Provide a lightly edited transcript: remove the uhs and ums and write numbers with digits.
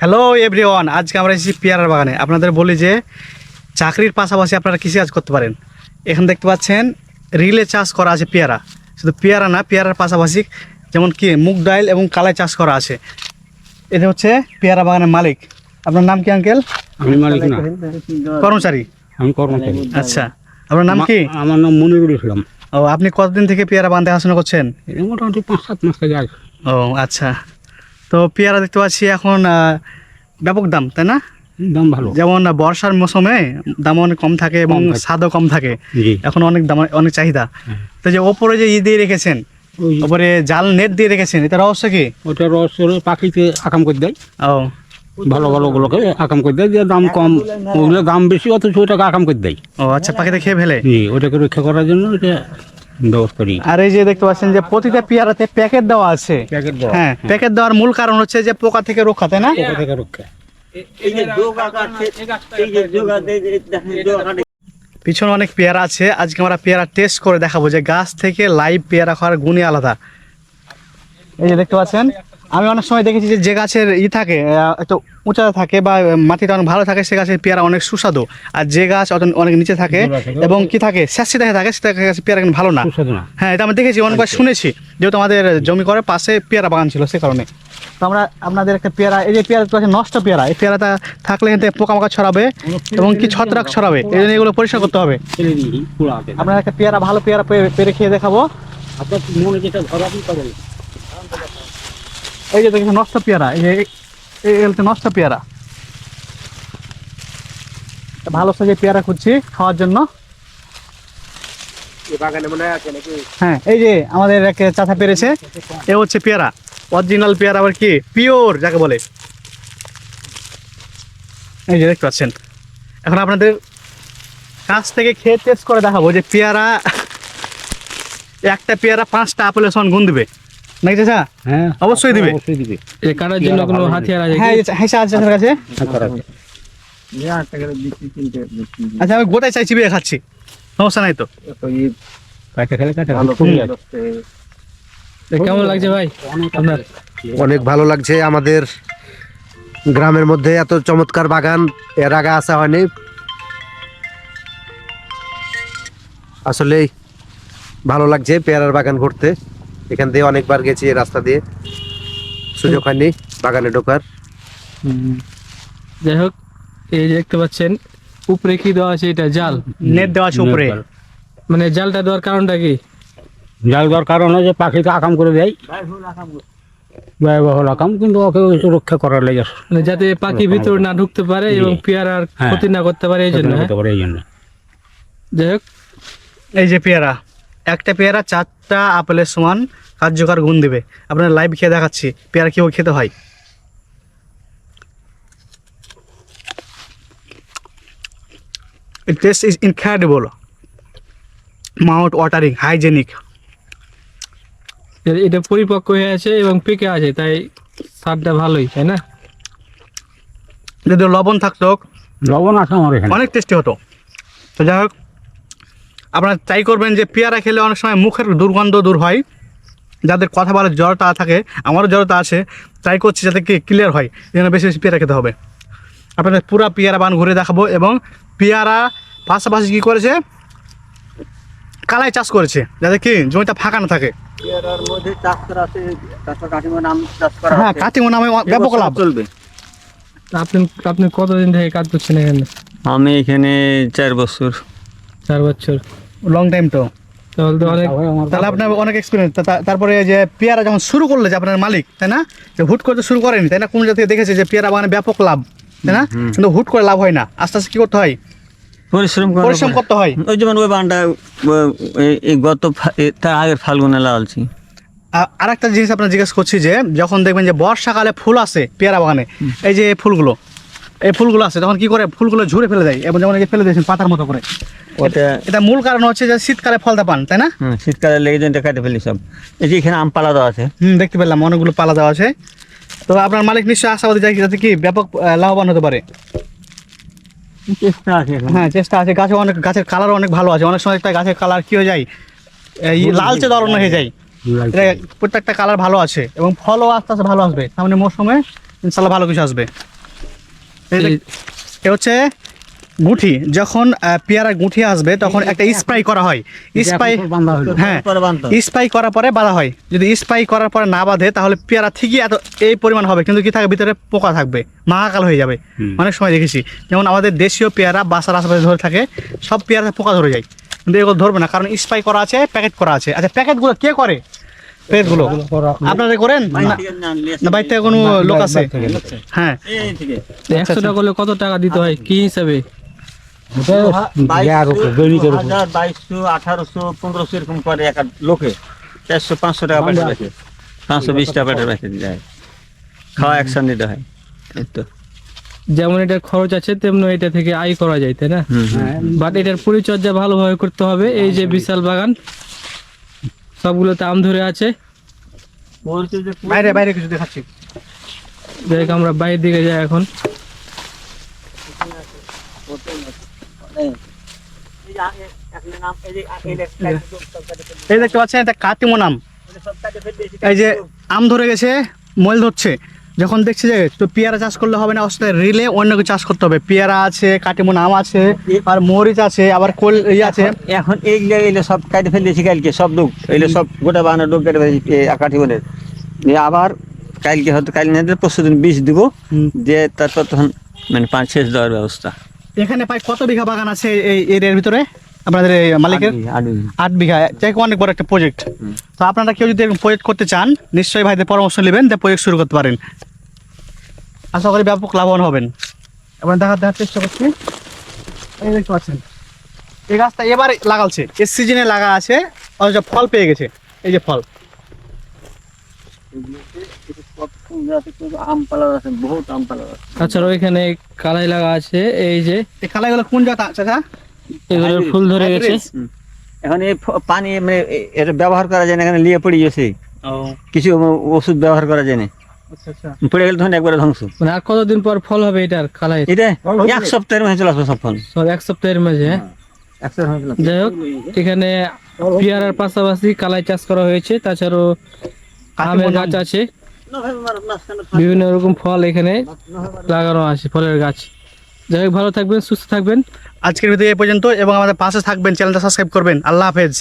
Hello everyone, আজকে আমরা এসেছি পেয়ারার বাগানে। আপনাদের বলি যে চাকরির পাশাপাশি আপনারা কৃষিকাজ করতে পারেন। এখানে দেখতে পাচ্ছেন রিলে চাষ করা আছে পেয়ারা। শুধু পেয়ারা না, পেয়ারার পাশাপাশি যেমন কি মুগ ডাল এবং কালাই চাষ করা আছে। এটা হচ্ছে পেয়ারা বাগানের মালিক। আপনার নাম কি আঙ্কেল? আমি মালিক না, কর্মচারী? আমি কর্মচারী। আচ্ছা, আপনার নাম কি? আমার নাম মনিরুল ইসলাম। ও, আপনি কতদিন থেকে পেয়ারা বাগান দেখাশোনা করছেন? এই মোটামুটি 5-7 মাস থেকে আছে। ও আচ্ছা, তো পেয়ারা দেখতে পাচ্ছি এখন ব্যাপক দাম, তাই না? দাম ভালো। যেমন বর্ষার মৌসুমে দাম অনেক কম থাকে এবং কম থাকে। স্বাদও কম থাকে। জি। এখন অনেক দাম, অনেক চাহিদা। তো যে ওপরে যে দিয়ে রেখেছেন, ওই ওপরে জাল নেট দিয়ে রেখেছেন, এটা রহস্য কি? ওটা রস হলে পাখিতে আকাম করে দেয়, ও ভালো ভালোগুলোকে আকাম করে দেয়, যে দাম কম ওগুলো দাম বেশি, অথচ ওটাকে আকাম করে দেয়। ও আচ্ছা, পাখিতে খেয়ে ফেলে। জি, ওটাকে রক্ষা করার জন্য এটা ব্যবস্থা করি। আর এই যে দেখতে পাচ্ছেন যে প্রতিটা পেয়ারাতে প্যাকেট দেওয়া আছে। প্যাকেট দেওয়া। হ্যাঁ, প্যাকেট দেওয়ার মূল কারণ হচ্ছে যে পোকা থেকে রক্ষা, তাই না? ওটা থেকে রক্ষা। পিছনে অনেক পেয়ারা আছে। আজকে আমরা পেয়ারা টেস্ট করে দেখাবো যে গাছ থেকে লাইভ পেয়ারা খাওয়ার গুণই আলাদা। এই যে দেখতে পাচ্ছেন, আমি অনেক সময় দেখেছি যে গাছের থাকে একটু উঁচা থাকে বা মাটিটা অনেক ভালো থাকে, সে গাছের পেয়ারা অনেক সুস্বাদু। আর যে গাছ অনেক নিচে থাকে এবং কি থাকে স্যাঁতসে থাকে, সেটা গাছের পেয়ারা কিন্তু ভালো না। সুস্বাদু না। হ্যাঁ, এটা আমি দেখেছি, অনেকবার শুনেছি, যেহেতু আমাদের জমি করে পাশে পেয়ারা বাগান ছিল, সে কারণে। তো আমরা আপনাদের একটা পেয়ারা, এই যে পেয়ারা আছে নষ্ট পেয়ারা, এই পেয়ারাটা থাকলে কিন্তু পোকামাকড় ছড়াবে এবং কি ছত্রাক ছড়াবে, এই জন্য এগুলো পরিষ্কার করতে হবে। আপনার একটা পেয়ারা, ভালো পেয়ারা পেরে খেয়ে দেখাবো। আপনার মনে যেটা ধরা আপনি পাবেন। এই যে দেখেন নষ্ট পেয়ারা, এই হচ্ছে নষ্ট পেয়ারা। ভালো সাইজের পেয়ারা খুঁজছি খাওয়ার জন্য। হ্যাঁ, এই যে আমাদের এক চাচা পেরেছে, এ হচ্ছে পেয়ারা, অরিজিনাল পেয়ারা, আবার কি পিওর যাকে বলে। এই যে দেখতে পাচ্ছেন, এখন আপনাদের কাছ থেকে খেয়ে টেস্ট করে দেখাবো যে পেয়ারা, একটা পেয়ারা 5টা আপেলের সমান গুণ দিবে নাকি চাচা? হ্যাঁ, অবশ্যই দিবে। অবশ্যই দিবে। এই কাটার জন্য কোনো হাতিয়ার আছে? হ্যাঁ, হ্যাঁ আছে আপনার কাছে। আচ্ছা, আমি গোটাই চাই, চিবিয়ে খাচ্ছি, সমস্যা নাই তো। কাটা খেলে কাটা কেমন লাগছে ভাই আপনার? অনেক ভালো লাগছে। আমাদের গ্রামের মধ্যে এত চমৎকার বাগান এর আগে আসা হয়নি। আসলেই ভালো লাগছে পেয়ারার বাগান ঘুরতে। এখান দিয়ে অনেকবার গেছি, এই রাস্তা দিয়ে সুযোগ হয়নি বাগানে ঢোকার। যাই হোক, এই যে দেখতে পাচ্ছেন উপরে কি দেওয়া আছে, এটা জাল, নেট দেওয়া আছে উপরে। মানে জালটা দেওয়ার কারণটা কি? জাল দেওয়ার কারণে যে পাখিকে আকাম করে দেয়, ব্যয়বহুল আকাম, কিন্তু ওকে রক্ষা করার লেগে, মানে যাতে পাখি ভিতরে না ঢুকতে পারে এবং পেয়ারার হ্যাঁ। ক্ষতি না করতে পারে, এই জন্য। করতে পারে এই জন্য। যাই হোক, এই যে পেয়ারা, একটা পেয়ারা 4টা আপেলের সমান কার্যকর গুণ দিবে। আপনার লাইভ খেয়ে দেখাচ্ছি পেয়ারা কীভাবে খেতে হয়। It taste is incredible, mouth watering, hygienic. এটা পরিপক্ক হয়ে আছে এবং পেকে আছে, তাই স্বাদটা ভালোই, তাই না? যদি লবণ থাকতো লবণ আছে আমার এখানে। অনেক টেস্টি হতো। তো যাই হোক, আপনারা ট্রাই করবেন যে পেয়ারা খেলে অনেক সময় মুখের দুর্গন্ধ দূর হয়, যাদের কথা বলার জ্বরটা থাকে, আমারও জ্বরটা আছে, ট্রাই করছি যাতে কি ক্লিয়ার হয়, এই জন্য বেশি বেশি পেয়ারা খেতে হবে। আপনাদের পুরা পেয়ারা বাগান ঘুরে দেখাবো এবং পেয়ারা পাশাপাশি কী করেছে, কালাই চাষ করেছে, যাতে কি জমিটা ফাঁকা না থাকে। হ্যাঁ, কাটিং নামে ব্যাপক লাভ চলবে। আপনি কতদিন থেকে কাজ করছেন এখানে? আমি এখানে 4 বছর। 4 বছর, লং টাইম তো। তাহলে তো অনেক। তাহলে আপনার অনেক এক্সপিরিয়েন্স। তারপরে যে পেয়ারা যখন শুরু করলে যে আপনার মালিক, তাই না, যে হুট করে তো শুরু করেনি, তাই না, কোন জায়গা থেকে দেখেছে যে পেয়ারা বাগানে ব্যাপক লাভ, তাই না, কিন্তু হুট করে লাভ হয় না, আস্তে আস্তে কি করতে হয়, পরিশ্রম করতে হয়। ওই যেমন ওই বানটা তার আগের ফাল্গুনে লাগালছি। আর একটা জিনিস আপনার জিজ্ঞেস করছি যে যখন দেখবেন যে বর্ষাকালে ফুল আসে পেয়ারা বাগানে, এই যে এই ফুলগুলো আসে, তখন কি করে ফুলগুলো ঝুড়ে ফেলে দেয়, এবং যেমন এই যে ফেলে দিয়েছেন পাতার মতো করে, ওটা এটা মূল কারণ হচ্ছে যে শীতকালে ফলটা পান, তাই না? শীতকালে লেগে জন্য কাটে ফেলি সব। এই যে এখানে আম পালা দেওয়া আছে। দেখতে পেলাম অনেকগুলো পালা দেওয়া আছে। তো আপনার মালিক নিশ্চয়ই আশাবাদী যায় যাতে কি ব্যাপক লাভবান হতে পারে। চেষ্টা আছে এখন। হ্যাঁ, চেষ্টা আছে। গাছের কালারও অনেক ভালো আছে। অনেক সময় একটা গাছের কালার কি হয়ে যায়, এই লালচে ধরনের হয়ে যায়। এটা প্রত্যেকটা কালার ভালো আছে এবং ফলও আস্তে আস্তে ভালো আসবে, সামনে মৌসুমে ইনশাল্লাহ ভালো কিছু আসবে। এ হচ্ছে গুঠি। যখন পেয়ারা গুঠি আসবে তখন একটা স্প্রে করা হয়, স্প্রে বান্ধা হলো। হ্যাঁ পরে বাঁধতে হবে। স্প্রে করার পরে বাঁধা হয়। যদি স্প্রে করার পরে না বাঁধে তাহলে পেয়ারা ঠিকই এত এই পরিমাণ হবে, কিন্তু কি থাকে ভিতরে পোকা থাকবে, মহাকাল হয়ে যাবে। অনেক সময় দেখেছি যেমন আমাদের দেশীয় পেয়ারা বাসার আশেপাশে ধরে থাকে, সব পেয়ারা পোকা ধরে যায়, কিন্তু এগুলো ধরবে না কারণ স্প্রে করা আছে, প্যাকেট করা আছে। আচ্ছা প্যাকেটগুলো কে করে? প্যাকেটগুলো আপনারা করেন না? না বাইরে থেকে কোনো লোক আছে? হ্যাঁ। এই থেকে 100 টাকা করলে কত টাকা দিতে হয় কি হিসাবে? ওটা ইয়ার উপর, দৈনিকের উপর। 2200 1800 1500 এরকম করে এক এক লোকে 400 500 টাকা পেটে রাখে, 520 টাকা পেটে রাখে যায়, খাওয়া একসাথে নিতে হয়। এই তো যেমন এটার খরচ আছে তেমনি এটা থেকে আয় করা যায়, তাই না? বাট এটার পরিচর্যা ভালোভাবে করতে হবে। এই যে বিশাল বাগান, সবগুলোতে আম ধরে আছে। বাইরে বাইরে কিছু দেখাচ্ছি। দেখ আমরা বাইরের দিকে যাই এখন। এই দেখতে পাচ্ছেন এটা কাটিমন আম। এই যে আম ধরে গেছে, মল ধরছে, যখন দেখছি যে তো পেয়ারা চাষ করলে হবে না, অবশ্যই রিলে অন্য কিছু চাষ করতে হবে। পেয়ারা আছে, কাটিমন আম আছে, আর মরিচ আছে, আবার কোল আছে। এখন এইগুলো সব কাটে ফেলেছি কালকে, সব লোক এগুলো সব গোটা বাগানের লোক কেটে ফেলেছি আকাঠি বলে নিয়ে, আবার কালকে হয়তো কাল না দিলে পরশু দিন বীজ দিব, যে তারপর তখন মানে 5-6 দেওয়ার ব্যবস্থা। এখানে প্রায় কত বিঘা বাগান আছে এই এরিয়ার ভিতরে আপনাদের এই মালিকের? 8 বিঘা। যাই হোক, অনেক বড় একটা প্রজেক্ট। তো আপনারা কেউ যদি এরকম প্রজেক্ট করতে চান নিশ্চয়ই ভাইদের পরামর্শ নেবেন, যে প্রজেক্ট শুরু করতে পারেন। আশা করি ব্যাপক লাভবান হবেন। এবার দেখার চেষ্টা করছি। এই দেখতে পাচ্ছেন এই গাছটা এবার লাগালছে, এর সিজনে লাগা আছে, অথচ ফল পেয়ে গেছে। এই যে ফল, আম পালা আছে, বহুত আম পালা আছে। তাছাড়াও এখানে কালাই লাগা আছে। এই যে এই কালাইগুলো কোন জাত চাচা? এগুলোর ফুল ধরে গেছে। এখন এই পানি মানে এটা ব্যবহার করা যায় না, এখানে লিয়ে পড়ে গেছে, কিছু ওষুধ ব্যবহার করা যায় না, আচ্ছা আচ্ছা। পড়ে গেলে তখন একবারে ধ্বংস। মানে আর কতদিন পর ফল হবে এটার কালাই? এটা 1 সপ্তাহের মধ্যে চলে আসবে সব ফল, সব 1 সপ্তাহের মাঝে। হ্যাঁ? 1 সপ্তাহের মধ্যে চলে আসবে। যাই হোক, এখানে পেয়ারার পাশাপাশি কালাই চাষ করা হয়েছে, তাছাড়াও আমের গাছ আছে, বিভিন্ন রকম ফল এখানে লাগানো আছে, ফলের গাছ। যাই হোক, ভালো থাকবেন, সুস্থ থাকবেন। আজকের ভিডিও এই পর্যন্ত, এবং আমাদের পাশে থাকবেন, চ্যানেলটা সাবস্ক্রাইব করবেন। আল্লাহ হাফেজ।